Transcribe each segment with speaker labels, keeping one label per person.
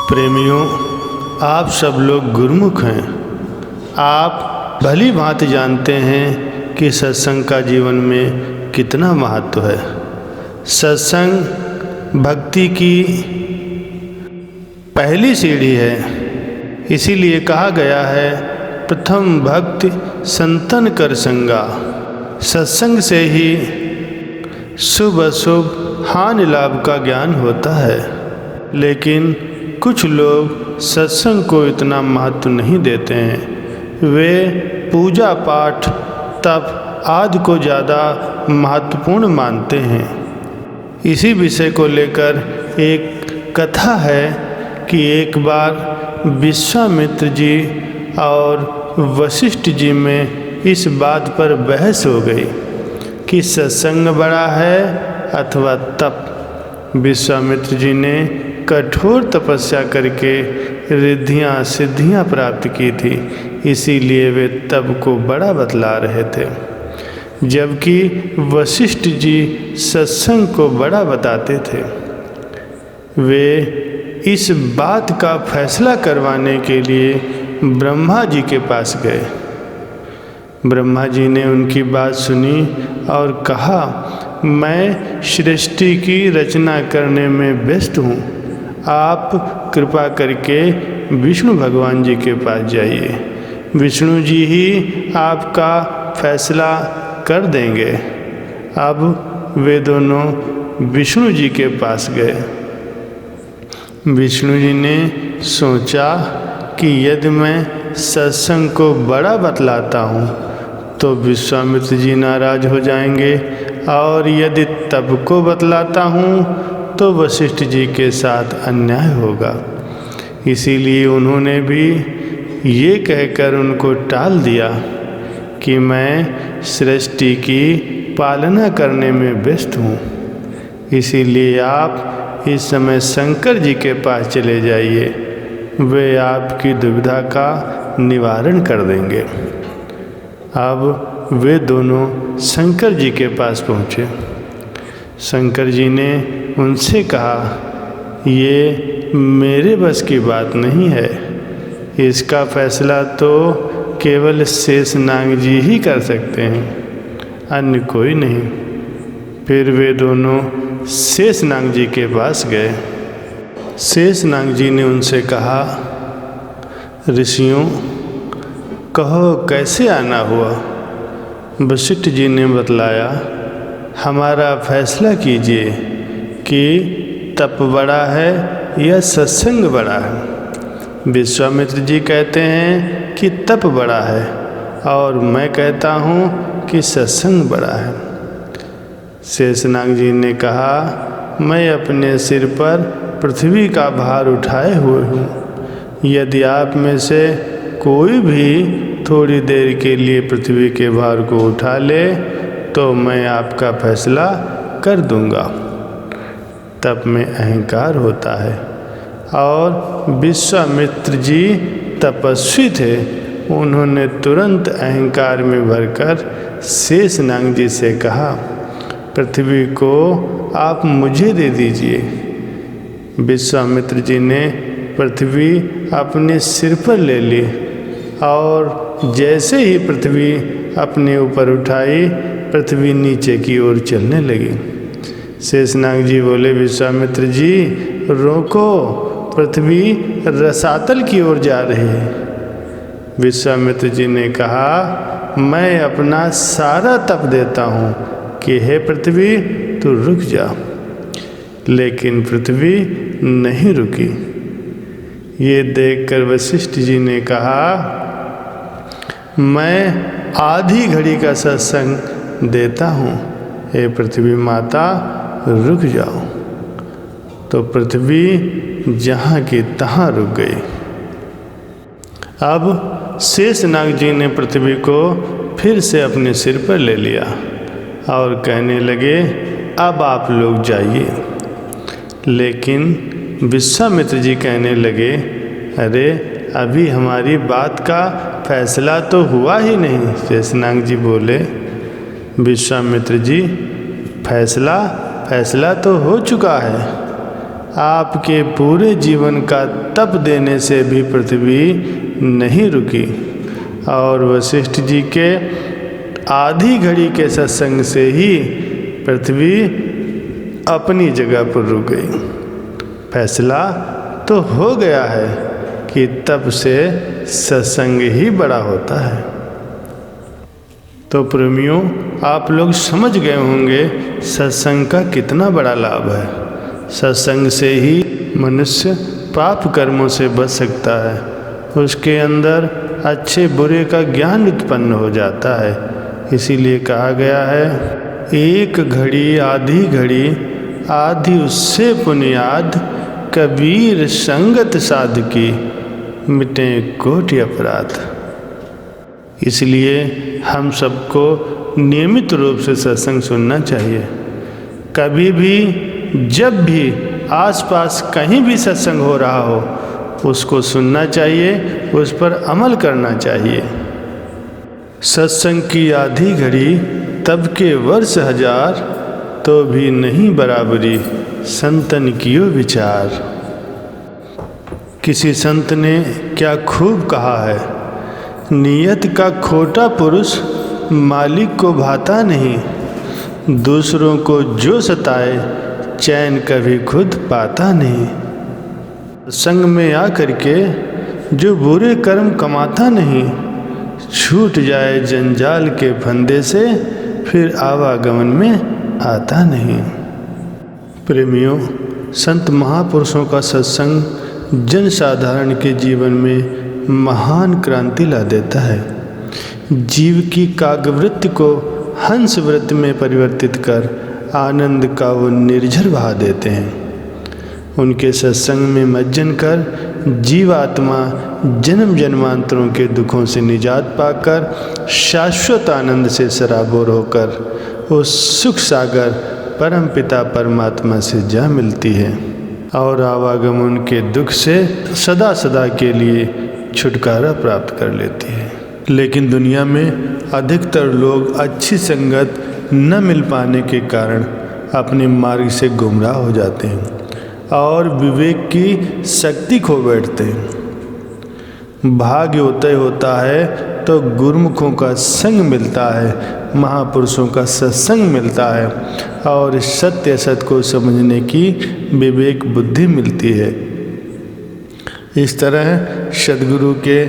Speaker 1: प्रेमियों, आप सब लोग गुरुमुख हैं। आप भली भांति जानते हैं कि सत्संग का जीवन में कितना महत्व है। सत्संग भक्ति की पहली सीढ़ी है। इसीलिए कहा गया है, प्रथम भक्ति संतन कर संगा। सत्संग से ही शुभ अशुभ हानि लाभ का ज्ञान होता है। लेकिन कुछ लोग सत्संग को इतना महत्व नहीं देते हैं। वे पूजा पाठ तप आदि को ज़्यादा महत्वपूर्ण मानते हैं। इसी विषय को लेकर एक कथा है कि एक बार विश्वामित्र जी और वशिष्ठ जी में इस बात पर बहस हो गई कि सत्संग बड़ा है अथवा तप। विश्वामित्र जी ने कठोर तपस्या करके रिद्धियाँ सिद्धियाँ प्राप्त की थी, इसीलिए वे तप को बड़ा बतला रहे थे, जबकि वशिष्ठ जी सत्संग को बड़ा बताते थे। वे इस बात का फैसला करवाने के लिए ब्रह्मा जी के पास गए। ब्रह्मा जी ने उनकी बात सुनी और कहा, मैं सृष्टि की रचना करने में व्यस्त हूँ। आप कृपा करके विष्णु भगवान जी के पास जाइए। विष्णु जी ही आपका फैसला कर देंगे। अब वे दोनों विष्णु जी के पास गए। विष्णु जी ने सोचा कि यदि मैं सत्संग को बड़ा बतलाता हूँ तो विश्वामित्र जी नाराज हो जाएंगे, और यदि तप को बतलाता हूँ तो वशिष्ठ जी के साथ अन्याय होगा। इसीलिए उन्होंने भी ये कहकर उनको टाल दिया कि मैं सृष्टि की पालना करने में व्यस्त हूँ। इसीलिए आप इस समय शंकर जी के पास चले जाइए, वे आपकी दुविधा का निवारण कर देंगे। अब वे दोनों शंकर जी के पास पहुँचे। शंकर जी ने उनसे कहा, ये मेरे बस की बात नहीं है। इसका फैसला तो केवल शेषनाग जी ही कर सकते हैं, अन्य कोई नहीं। फिर वे दोनों शेषनाग जी के पास गए। शेषनाग जी ने उनसे कहा, ऋषियों, कहो कैसे आना हुआ। वशिष्ठ जी ने बतलाया, हमारा फैसला कीजिए कि तप बड़ा है या सत्संग बड़ा है। विश्वामित्र जी कहते हैं कि तप बड़ा है, और मैं कहता हूँ कि सत्संग बड़ा है। शेषनाग जी ने कहा, मैं अपने सिर पर पृथ्वी का भार उठाए हुए हूँ। यदि आप में से कोई भी थोड़ी देर के लिए पृथ्वी के भार को उठा ले तो मैं आपका फैसला कर दूंगा। तप में अहंकार होता है, और विश्वामित्र जी तपस्वी थे। उन्होंने तुरंत अहंकार में भरकर शेषनाग जी से कहा, पृथ्वी को आप मुझे दे दीजिए। विश्वामित्र जी ने पृथ्वी अपने सिर पर ले ली, और जैसे ही पृथ्वी अपने ऊपर उठाई, पृथ्वी नीचे की ओर चलने लगी। शेषनाग जी बोले, विश्वामित्र जी रोको, पृथ्वी रसातल की ओर जा रही है। विश्वामित्र जी ने कहा, मैं अपना सारा तप देता हूँ कि हे पृथ्वी तू रुक जा। लेकिन पृथ्वी नहीं रुकी। ये देखकर वशिष्ठ जी ने कहा, मैं आधी घड़ी का सत्संग देता हूँ, हे पृथ्वी माता रुक जाओ। तो पृथ्वी जहाँ की तहाँ रुक गई। अब शेषनाग जी ने पृथ्वी को फिर से अपने सिर पर ले लिया और कहने लगे, अब आप लोग जाइए। लेकिन विश्वामित्र जी कहने लगे, अरे अभी हमारी बात का फैसला तो हुआ ही नहीं। शेषनाग जी बोले, विश्वामित्र जी फैसला फैसला तो हो चुका है। आपके पूरे जीवन का तप देने से भी पृथ्वी नहीं रुकी और वशिष्ठ जी के आधी घड़ी के सत्संग से ही पृथ्वी अपनी जगह पर रुक गई। फैसला तो हो गया है कि तप से सत्संग ही बड़ा होता है। तो प्रेमियों, आप लोग समझ गए होंगे सत्संग का कितना बड़ा लाभ है। सत्संग से ही मनुष्य पाप कर्मों से बच सकता है, उसके अंदर अच्छे बुरे का ज्ञान उत्पन्न हो जाता है। इसीलिए कहा गया है, एक घड़ी आधी घड़ी आधी उससे पुनियाद, कबीर संगत साधकी मिटे कोटि अपराध। इसलिए हम सबको नियमित रूप से सत्संग सुनना चाहिए। कभी भी जब भी आसपास कहीं भी सत्संग हो रहा हो उसको सुनना चाहिए, उस पर अमल करना चाहिए। सत्संग की आधी घड़ी तब के वर्ष हजार, तो भी नहीं बराबरी संतन कियो विचार। किसी संत ने क्या खूब कहा है, नियत का खोटा पुरुष मालिक को भाता नहीं, दूसरों को जो सताए चैन कभी खुद पाता नहीं। संग में आकर के जो बुरे कर्म कमाता नहीं, छूट जाए जंजाल के फंदे से फिर आवागमन में आता नहीं। प्रेमियों, संत महापुरुषों का सत्संग जन साधारण के जीवन में महान क्रांति ला देता है। जीव की काव्यवृत्ति को हंस वृत्ति में परिवर्तित कर आनंद का वो निर्झर बहा देते हैं। उनके सत्संग में मज्जन कर जीवात्मा जन्म जन्मांतरों के दुखों से निजात पाकर शाश्वत आनंद से सराबोर होकर उस सुख सागर परम पिता परमात्मा से जा मिलती है और आवागमन के दुख से सदा सदा के लिए छुटकारा प्राप्त कर लेती है। लेकिन दुनिया में अधिकतर लोग अच्छी संगत न मिल पाने के कारण अपने मार्ग से गुमराह हो जाते हैं और विवेक की शक्ति खो बैठते हैं। भाग्य होता है तो गुरुमुखों का संग मिलता है, महापुरुषों का सत्संग मिलता है और सत्य असत को समझने की विवेक बुद्धि मिलती है। इस तरह सद्गुरु के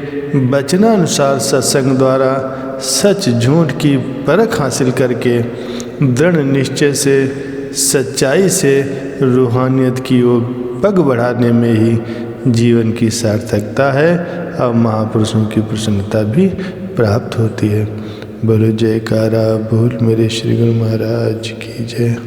Speaker 1: वचनानुसार सत्संग द्वारा सच झूठ की परख हासिल करके दृढ़ निश्चय से सच्चाई से रूहानियत की ओर पग बढ़ाने में ही जीवन की सार्थकता है और महापुरुषों की प्रसन्नता भी प्राप्त होती है। बोलो जयकारा बोल मेरे श्री गुरु महाराज की जय।